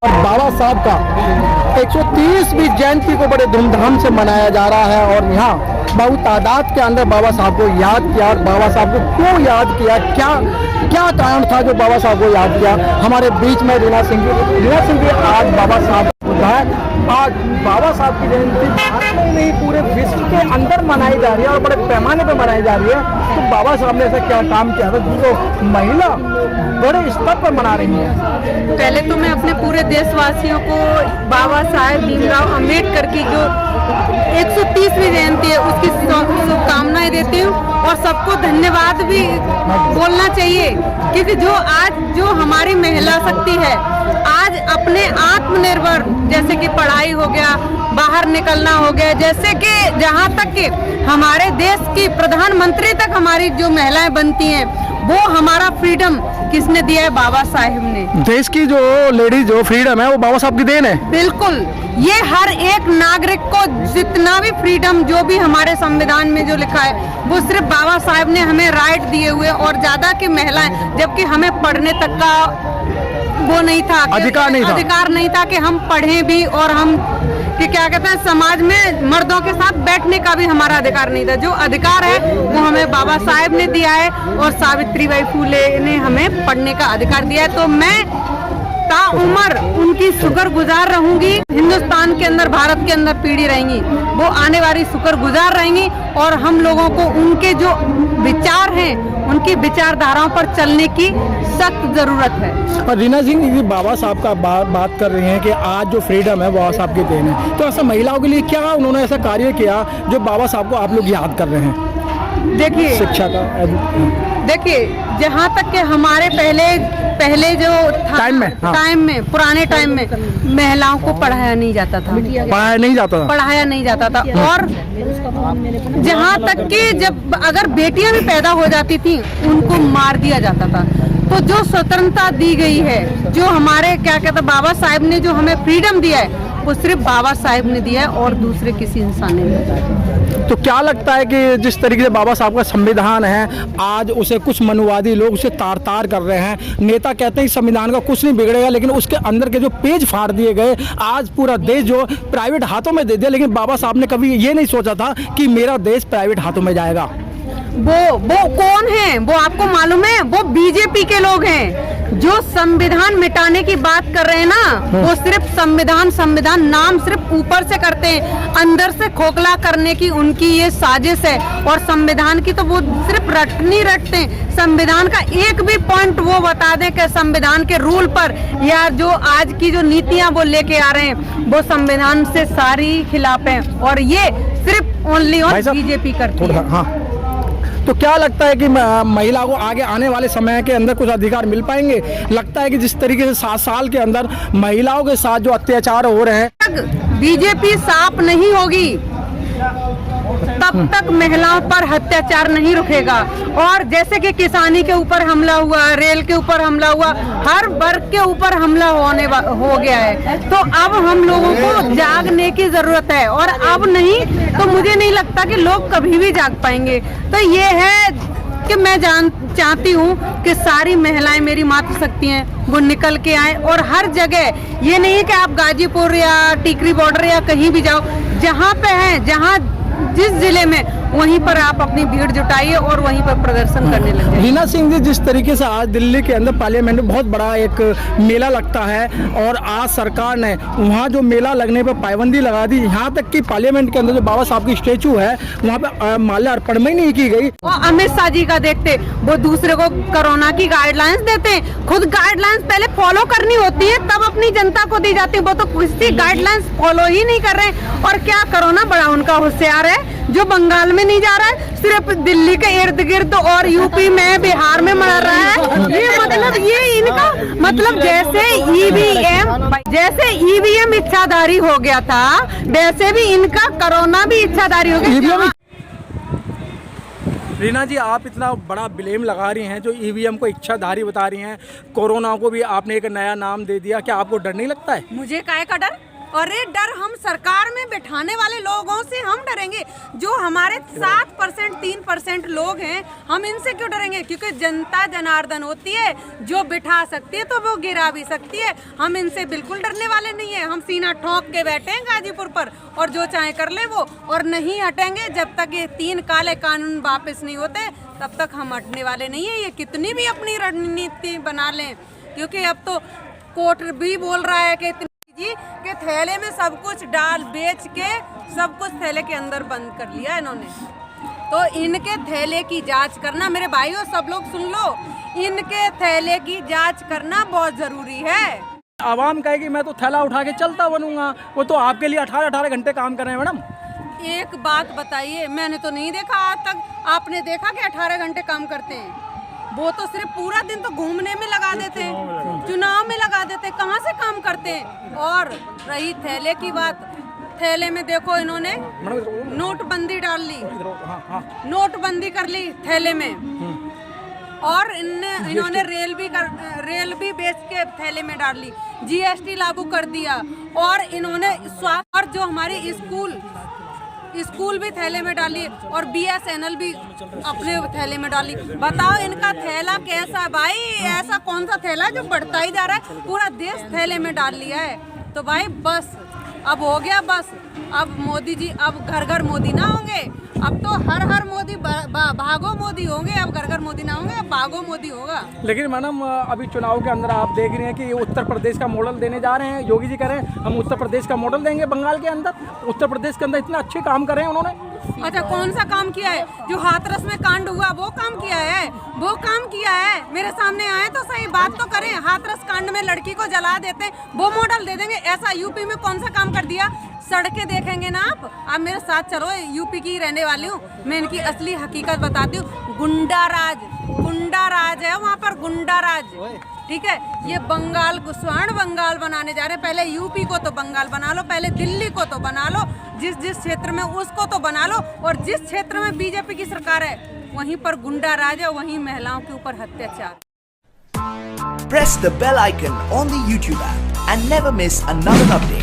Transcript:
और बाबा साहब का 130वीं जयंती को बड़े धूमधाम से मनाया जा रहा है और यहाँ बहुत तादाद के अंदर बाबा साहब को याद किया। बाबा साहब को क्यों याद किया, क्या क्या कारण था जो बाबा साहब को याद किया? हमारे बीच में रीना सिंह जी आज बाबा साहब है, आज बाबा साहब की जयंती भारत में नहीं पूरे विश्व के अंदर मनाई जा रही है और बड़े पैमाने पर मनाई जा रही है। तो बाबा साहब ने ऐसा क्या काम किया था जिसको महिला बड़े स्तर पर मना रही है? पहले तो मैं अपने पूरे देशवासियों को बाबा साहेब भीमराव अम्बेडकर की जो 130वीं जयंती है उसकी शुभकामनाएं देती हूँ और सबको धन्यवाद भी बोलना चाहिए, क्योंकि जो हमारी महिला शक्ति है आज अपने आत्मनिर्भर, जैसे कि पढ़ाई हो गया, बाहर निकलना हो गया, जैसे कि जहाँ तक कि हमारे देश की प्रधानमंत्री तक हमारी जो महिलाएं बनती हैं, वो हमारा फ्रीडम किसने दिया है? बाबा साहेब ने। देश की जो लेडीज जो फ्रीडम है वो बाबा साहब की देन है। बिल्कुल, ये हर एक नागरिक को जितना भी फ्रीडम जो भी हमारे संविधान में जो लिखा है वो सिर्फ बाबा साहेब ने हमें राइट दिए हुए, और ज्यादा की महिलाएं, जबकि हमें पढ़ने तक का वो नहीं था, अधिकार नहीं था कि हम पढ़ें भी, और हम कि क्या कहते हैं समाज में मर्दों के साथ बैठने का भी हमारा अधिकार नहीं था। जो अधिकार है वो हमें बाबा साहेब ने दिया है और सावित्रीबाई फुले ने हमें पढ़ने का अधिकार दिया है। तो मैं ताउम्र उनकी शुक्रगुजार रहूंगी। हिंदुस्तान के अंदर, भारत के अंदर पीढ़ी रहेंगी, वो आने वाली शुक्रगुजार रहेंगी और हम लोगों को उनके जो विचार हैं, उनकी विचारधाराओं पर चलने की सख्त जरूरत है। और रीना सिंह जी बाबा साहब का बात कर रही हैं कि आज जो फ्रीडम है बाबा साहब की देन है, तो ऐसा महिलाओं के लिए क्या उन्होंने ऐसा कार्य किया जो बाबा साहब को आप लोग याद कर रहे हैं? देखिए, शिक्षा का देखिए, जहाँ तक कि हमारे पहले जो टाइम में पुराने टाइम में महिलाओं को पढ़ाया नहीं जाता था, पढ़ाया नहीं जाता था और जहाँ तक कि जब अगर बेटियां भी पैदा हो जाती थी उनको मार दिया जाता था। तो जो स्वतंत्रता दी गई है, जो हमारे क्या कहते बाबा साहेब ने जो हमें फ्रीडम दिया है, वो सिर्फ बाबा साहेब ने दिया है और दूसरे किसी इंसान ने नहीं दिया। तो क्या लगता है कि जिस तरीके से बाबा साहब का संविधान है, आज उसे कुछ मनुवादी लोग उसे तार तार कर रहे हैं, नेता कहते हैं संविधान का कुछ नहीं बिगड़ेगा, लेकिन उसके अंदर के जो पेज फाड़ दिए गए, आज पूरा देश जो प्राइवेट हाथों में दे दिया, लेकिन बाबा साहब ने कभी ये नहीं सोचा था कि मेरा देश प्राइवेट हाथों में जाएगा। वो कौन है? वो आपको मालूम है? वो बीजेपी के लोग हैं जो संविधान मिटाने की बात कर रहे हैं ना। वो सिर्फ संविधान नाम सिर्फ ऊपर से करते हैं, अंदर से खोखला करने की उनकी ये साजिश है। और संविधान की तो वो सिर्फ रटनी रटते हैं। संविधान का एक भी पॉइंट वो बता दें कि संविधान के रूल पर या जो आज की जो नीतियां वो लेके आ रहे हैं वो संविधान से सारी खिलाफ है, और ये सिर्फ ओनली ऑन बीजेपी करती है। हाँ। तो क्या लगता है कि महिला को आगे आने वाले समय के अंदर कुछ अधिकार मिल पाएंगे? लगता है कि जिस तरीके से 7 साल के अंदर महिलाओं के साथ जो अत्याचार हो रहे हैं, बीजेपी साफ नहीं होगी तब तक महिलाओं पर अत्याचार नहीं रुकेगा। और जैसे कि किसानी के ऊपर हमला हुआ, रेल के ऊपर हमला हुआ, हर वर्ग के ऊपर हमला हो गया है। तो अब हम लोगों को जागने की जरूरत है, और अब नहीं तो मुझे नहीं लगता कि लोग कभी भी जाग पाएंगे। तो ये है कि मैं चाहती हूँ कि सारी महिलाएं मेरी मातृशक्ति हैं, वो निकल के आए और हर जगह, ये नहीं कि आप गाजीपुर या टिकरी बॉर्डर या कहीं भी जाओ, जहाँ पे है, जहाँ जिस जिले में, वहीं पर आप अपनी भीड़ जुटाइए और वहीं पर प्रदर्शन करने लगे। रीना सिंह जी, जिस तरीके से आज दिल्ली के अंदर पार्लियामेंट में बहुत बड़ा एक मेला लगता है और आज सरकार ने वहाँ जो मेला लगने पर पाबंदी लगा दी, यहाँ तक कि पार्लियामेंट के अंदर जो बाबा साहब की स्टेचू है वहाँ पे माल्यार्पण में नहीं की गई। और अमित शाह जी का देखते, वो दूसरे को कोरोना की गाइडलाइंस देते हैं, खुद गाइडलाइंस पहले फॉलो करनी होती है तब अपनी जनता को दी जाती है। वो तो किसी गाइडलाइंस फॉलो ही नहीं कर रहे। और क्या कोरोना बड़ा उनका होशियार है जो बंगाल में नहीं जा रहा है, सिर्फ दिल्ली के इर्द गिर्द और यूपी में, बिहार में मर रहा है। ये इनका मतलब जैसे ईवीएम इच्छाधारी हो गया था, वैसे भी इनका कोरोना भी इच्छाधारी हो गया। रीना जी, आप इतना बड़ा ब्लेम लगा रही हैं, जो ईवीएम को इच्छाधारी बता रही हैं, कोरोना को भी आपने एक नया नाम दे दिया, क्या आपको डर नहीं लगता है? मुझे काहे का डर? और ये डर हम सरकार में बैठाने वाले लोगों से हम डरेंगे, जो हमारे 7% 3% लोग हैं, हम इनसे क्यों डरेंगे? क्योंकि जनता जनार्दन होती है, जो बिठा सकती है तो वो गिरा भी सकती है। हम इनसे बिल्कुल डरने वाले नहीं है। हम सीना ठोक के बैठे हैं गाजीपुर पर, और जो चाहे कर ले वो, और नहीं हटेंगे जब तक ये 3 काले कानून वापस नहीं होते, तब तक हम हटने वाले नहीं है। ये कितनी भी अपनी रणनीति बना लें, क्योंकि अब तो कोर्ट भी बोल रहा है कि जी के थैले में सब कुछ डाल बेच के सब कुछ थैले के अंदर बंद कर लिया इन्होंने। तो इनके थैले की जांच करना, मेरे भाइयों सब लोग सुन लो, इनके थैले की जांच करना बहुत जरूरी है। आवाम कहेगी मैं तो थैला उठा के चलता बनूंगा, वो तो आपके लिए 18-18 घंटे काम कर रहे हैं मैडम। एक बात बताइए, मैंने तो नहीं देखा आज तक, आपने देखा कि 18 घंटे काम करते हैं? वो तो सिर्फ पूरा दिन तो घूमने में लगा देते हैं, चुनाव में लगा देते हैं, कहाँ से काम करते हैं। और रही थैले की बात, थैले में देखो इन्होंने नोटबंदी डाल ली, नोटबंदी कर ली थैले में, और इन्होंने रेल भी बेच के थैले में डाल ली, जीएसटी लागू कर दिया, और इन्होंने स्वास्थ्य, और जो हमारे स्कूल भी थैले में डाली, और BSNL भी अपने थैले में डाली। बताओ इनका थैला कैसा है भाई? ऐसा कौन सा थैला जो बढ़ता ही जा रहा है? पूरा देश थैले में डाल लिया है। तो भाई बस अब हो गया, बस अब मोदी जी अब घर घर मोदी ना होंगे, अब तो हर मोदी भागो मोदी होंगे। अब घर घर मोदी ना होंगे, अब भागो मोदी होगा। लेकिन मैडम अभी चुनाव के अंदर आप देख रहे हैं कि उत्तर प्रदेश का मॉडल देने जा रहे हैं। योगी जी कह रहे हैं हम उत्तर प्रदेश का मॉडल देंगे बंगाल के अंदर। उत्तर प्रदेश के अंदर इतना अच्छे काम कर रहे हैं उन्होंने। अच्छा, कौन सा काम किया है? जो हाथरस में कांड हुआ वो काम किया है? वो काम किया है? मेरे सामने आए तो सही बात तो करें। हाथरस कांड में लड़की को जला देते हैं, वो मॉडल दे देंगे? ऐसा यूपी में कौन सा काम कर दिया? सड़कें देखेंगे ना आप मेरे साथ चलो, यूपी की रहने वाली हूँ, मैं इनकी असली हकीकत बताती हूँ। गुंडा राज है वहाँ पर, गुंडा राज, ठीक है। ये बंगाल को स्वर्ण बंगाल बनाने जा रहे हैं। पहले यूपी को तो बंगाल बना लो, पहले दिल्ली को तो बना लो, जिस क्षेत्र में उसको तो बना लो, और जिस क्षेत्र में बीजेपी की सरकार है वहीं पर गुंडा राज है, वहीं महिलाओं के ऊपर अत्याचार। Press the bell icon on the YouTube app and never miss another update.